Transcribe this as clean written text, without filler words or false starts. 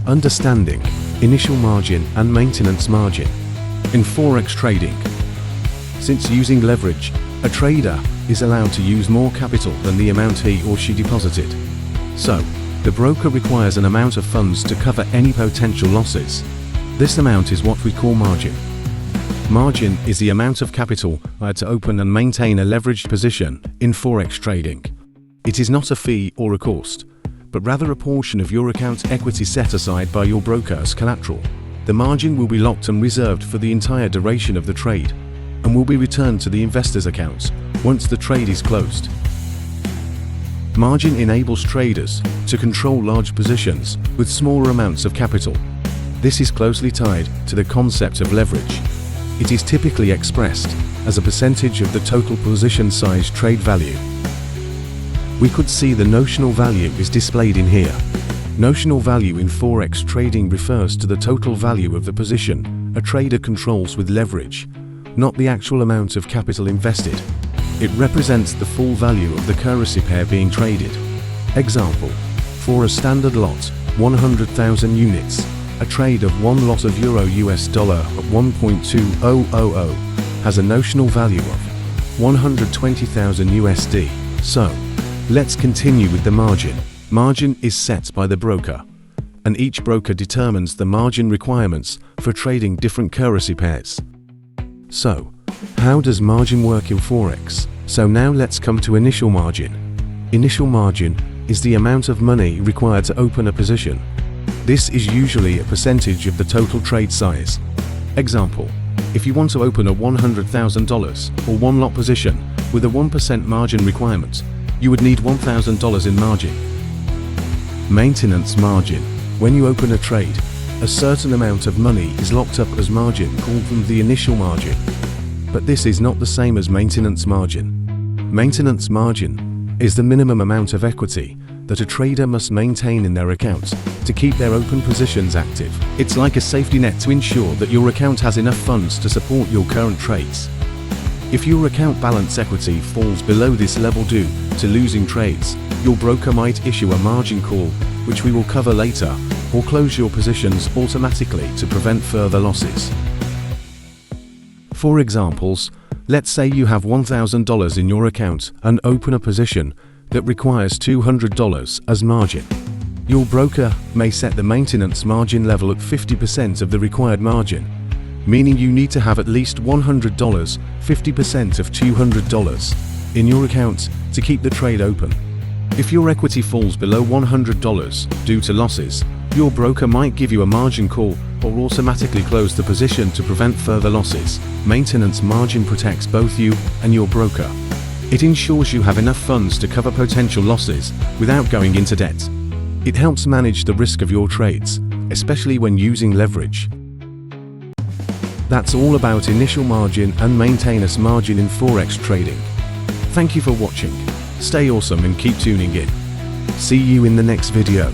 Understanding initial margin and maintenance margin in Forex trading. Since using leverage, a trader is allowed to use more capital than the amount he or she deposited. So, the broker requires an amount of funds to cover any potential losses. This amount is what we call margin. Margin is the amount of capital required to open and maintain a leveraged position in Forex trading. It is not a fee or a cost, but rather a portion of your account's equity set aside by your broker as collateral. The margin will be locked and reserved for the entire duration of the trade, and will be returned to the investor's accounts once the trade is closed. Margin enables traders to control large positions with smaller amounts of capital. This is closely tied to the concept of leverage. It is typically expressed as a percentage of the total position size trade value. We could see the notional value is displayed in here. Notional value in Forex trading refers to the total value of the position a trader controls with leverage, not the actual amount of capital invested. It represents the full value of the currency pair being traded. Example: for a standard lot, 100,000 units, a trade of one lot of Euro/US dollar at 1.2000 has a notional value of 120,000 USD. So, let's continue with the margin. Margin is set by the broker, and each broker determines the margin requirements for trading different currency pairs. So, how does margin work in Forex? So now let's come to initial margin. Initial margin is the amount of money required to open a position. This is usually a percentage of the total trade size. Example: if you want to open a $100,000 or one lot position with a 1% margin requirement, you would need $1,000 in margin. Maintenance margin. When you open a trade, a certain amount of money is locked up as margin called from the initial margin. But this is not the same as maintenance margin. Maintenance margin is the minimum amount of equity that a trader must maintain in their account to keep their open positions active. It's like a safety net to ensure that your account has enough funds to support your current trades. If your account balance equity falls below this level due to losing trades, your broker might issue a margin call, which we will cover later, or close your positions automatically to prevent further losses. For examples, let's say you have $1,000 in your account and open a position that requires $200 as margin. Your broker may set the maintenance margin level at 50% of the required margin, meaning you need to have at least $100, 50% of $200, in your account to keep the trade open. If your equity falls below $100 due to losses, your broker might give you a margin call or automatically close the position to prevent further losses. Maintenance margin protects both you and your broker. It ensures you have enough funds to cover potential losses without going into debt. It helps manage the risk of your trades, especially when using leverage. That's all about initial margin and maintenance margin in Forex trading. Thank you for watching. Stay awesome and keep tuning in. See you in the next video.